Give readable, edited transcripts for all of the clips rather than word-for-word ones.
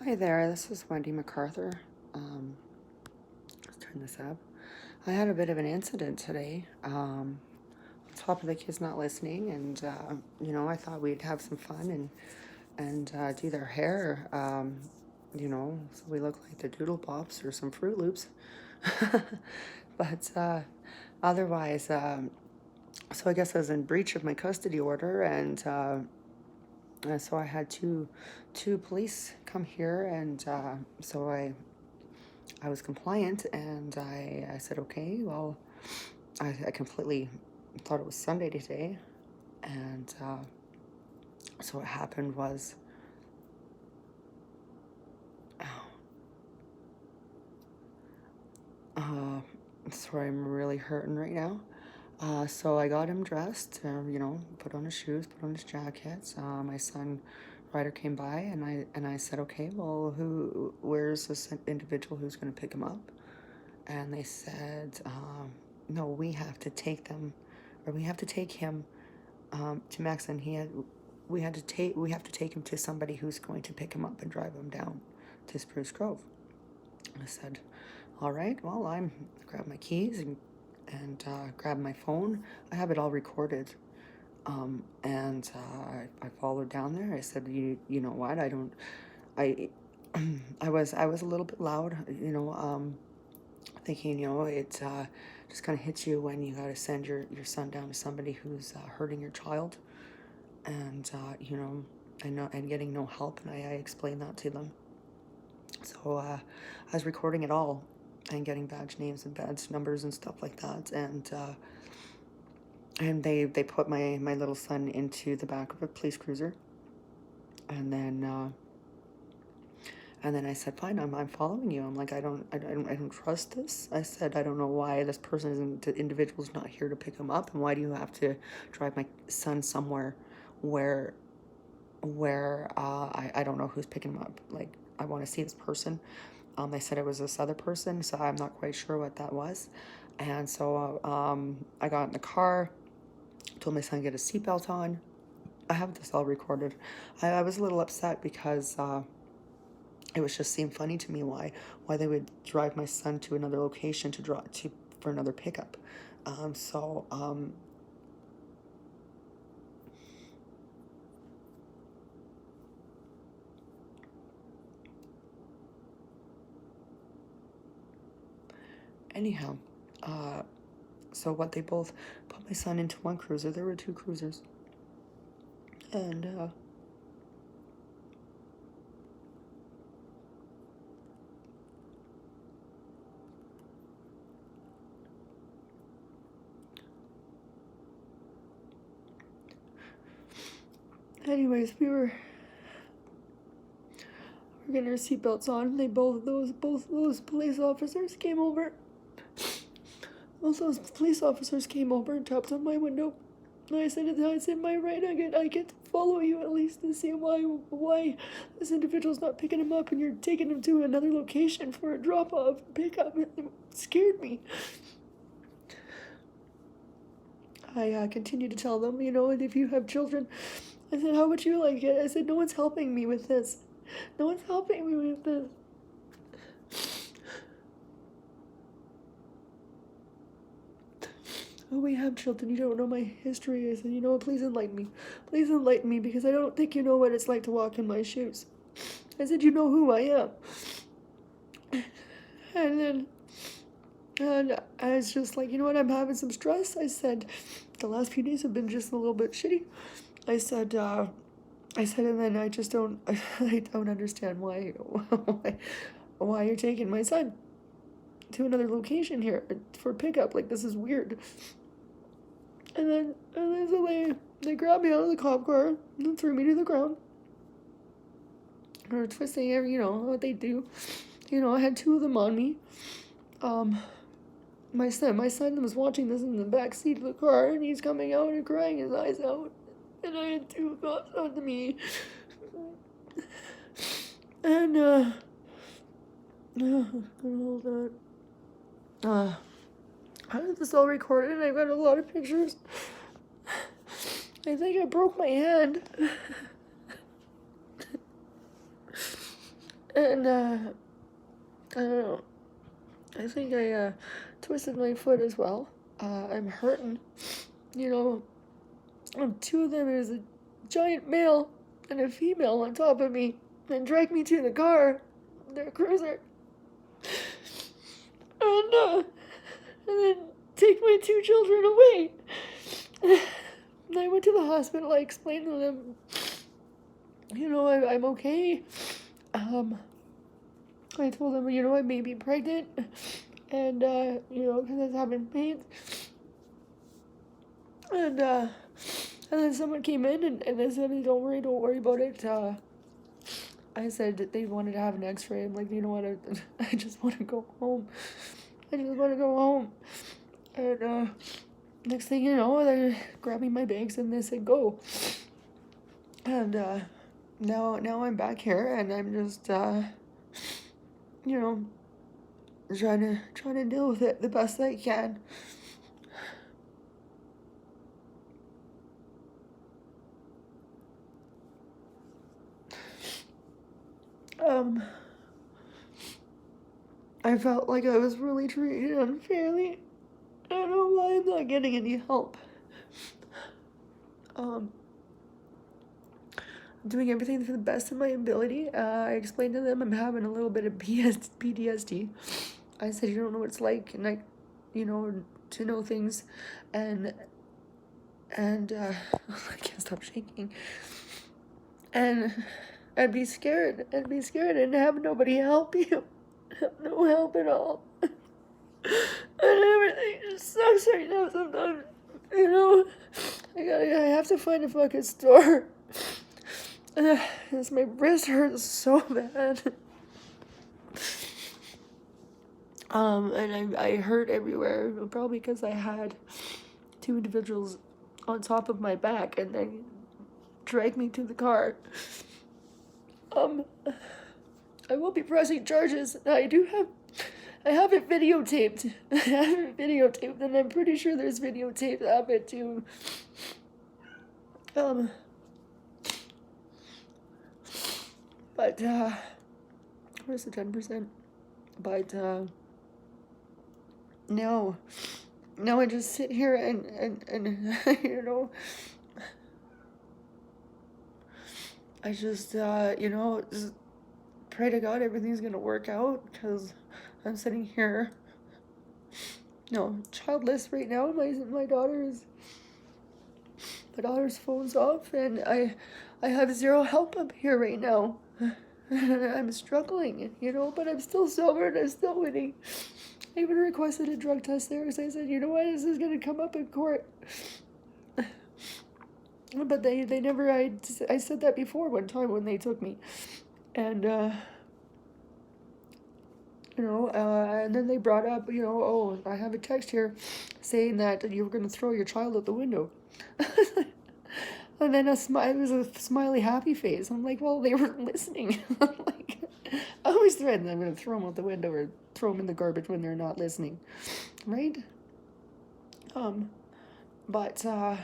Hi there, this is Wendy MacArthur. Let's turn this up. I had a bit of an incident today. On top of the kids not listening, and I thought we'd have some fun and do their hair. So we look like the Doodle Bops or some Fruit Loops. But otherwise, so I guess I was in breach of my custody order, and so I had two police come here, and so I was compliant, and I said, okay, well, I completely thought it was Sunday today, and so what happened was, sorry, I'm really hurting right now. So I got him dressed, put on his shoes, put on his jackets. My son Ryder came by, and I said, okay, well, where's this individual who's going to pick him up? And they said, no, we have to take him to Max, and we have to take him to somebody who's going to pick him up and drive him down to Spruce Grove. I said, all right, well, I grabbed my keys and grabbed my phone. I have it all recorded. And I followed down there. I said, you know what? I I was a little bit loud, thinking, it just kind of hits you when you got to send your son down to somebody who's hurting your child, and and getting no help. And I explained that to them. So I was recording it all and getting badge names and badge numbers and stuff like that, and they put my little son into the back of a police cruiser, and then I said, fine, I'm following you. I'm like, I don't trust this. I said, I don't know why this individual's not here to pick him up, and why do you have to drive my son somewhere where I don't know who's picking him up. Like, I want to see this person. They said it was this other person, so I'm not quite sure what that was. And so I got in the car, told my son to get his seatbelt on. I have this all recorded. I was a little upset because it was just seemed funny to me why they would drive my son to another location for another pickup. Anyhow, so what they both put my son into one cruiser. There were two cruisers, and anyways, we were getting our seatbelts on. Both those police officers came over. Both those police officers came over and tapped on my window. And I said, it's in my right. I get to follow you at least to see why this individual's not picking him up, and you're taking him to another location for a drop-off pickup. It scared me. I continued to tell them, and if you have children, I said, how would you like it? I said, no one's helping me with this. No one's helping me with this. Oh, we have children. You don't know my history. I said, please enlighten me. Please enlighten me, because I don't think you know what it's like to walk in my shoes. I said, you know who I am. And I was just like, you know what, I'm having some stress. I said, the last few days have been just a little bit shitty. I said, and then I just don't understand why you're taking my son to another location here for pickup. Like, this is weird. And then so they grabbed me out of the cop car and threw me to the ground. Or twisting, what they do. I had two of them on me. My son was watching this in the back seat of the car, and he's coming out and crying his eyes out. And I had two cops on me. And hold on. I have this all recorded, and I've got a lot of pictures. I think I broke my hand. And, I don't know. I think I, twisted my foot as well. I'm hurting. You know, two of them is a giant male and a female on top of me and dragged me to the car, their cruiser. And then take my two children away. And I went to the hospital. I explained to them, you know, I'm okay. I told them, you know, I may be pregnant, and, you know, because I was having pains. And then someone came in and they said, don't worry about it. I said that they wanted to have an x-ray. I'm like, you know what, I just want to go home. I just want to go home. And, next thing you know, they're grabbing my bags and they said, go. And, now I'm back here and I'm just, you know, trying to deal with it the best I can. I felt like I was really treated unfairly. I don't know why I'm not getting any help. I'm doing everything to the best of my ability. I explained to them I'm having a little bit of PTSD. I said, you don't know what it's like, and you know, to know things, and I can't stop shaking. And I'd be scared and have nobody help you. Have no help at all. And everything just sucks right now sometimes. You know, I have to find a fucking store. Because my wrist hurts so bad. And I hurt everywhere, probably because I had two individuals on top of my back and they dragged me to the car. I will be pressing charges. I have it videotaped. I have it videotaped, and I'm pretty sure there's videotape of it too. But, where's the 10%? But, no, I just sit here and you know, I just, you know, just pray to God everything's gonna work out, because I'm sitting here, no, childless right now. My daughter's phone's off, and I have zero help up here right now. I'm struggling, you know, but I'm still sober and I'm still winning. I even requested a drug test there because I said, you know what, this is going to come up in court. But they never, I said that before one time when they took me. And, you know, and then they brought up, you know, oh, I have a text here saying that you were going to throw your child out the window. And then it was a smiley, happy face. I'm like, well, they weren't listening. Like, I always threaten I'm going to throw them out the window or throw them in the garbage when they're not listening, right? But I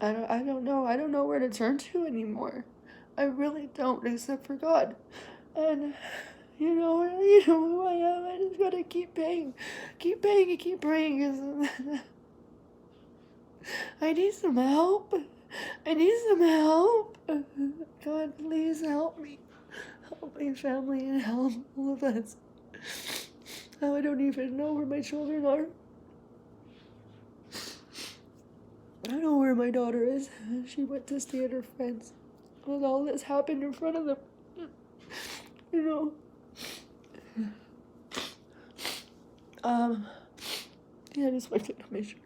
don't know. I don't know where to turn to anymore. I really don't, except for God. And you know who I am. I just gotta keep praying, and keep praying. Cause I need some help. God, please help me. Help my family and help all of us. Now I don't even know where my children are. I know where my daughter is. She went to stay at her friend's. And all this happened in front of them. You know. Yeah, I just wiped it on my shirt.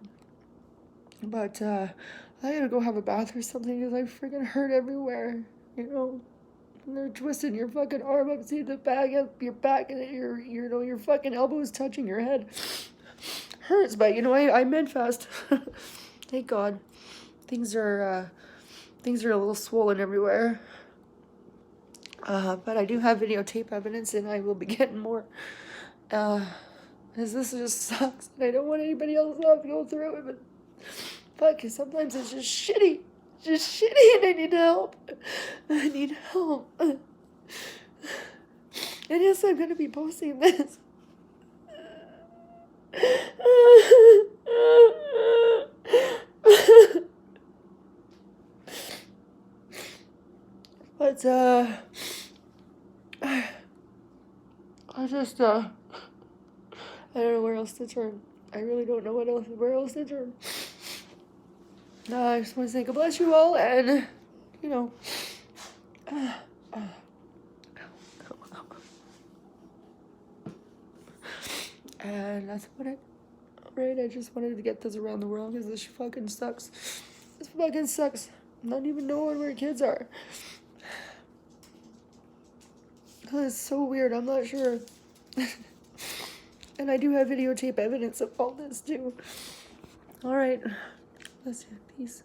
But, I gotta go have a bath or something because I freaking hurt everywhere, you know. And they're twisting your fucking arm up to the back of your back, and your fucking elbows touching your head. Hurts, but, you know, I meant fast. Thank God. Things are a little swollen everywhere. But I do have videotape evidence, and I will be getting more. Because this just sucks, and I don't want anybody else to have to go through it, but fuck, sometimes it's just shitty. And I need help. And yes, I'm gonna be posting this. But I just I don't know where else to turn. I really don't know where else to turn. I just want to say God bless you all, and you know. And that's what it. Right, I just wanted to get this around the world because this fucking sucks. This fucking sucks. Not even knowing where kids are. It's so weird. I'm not sure. And I do have videotape evidence of all this too. All right. Let's see. Peace.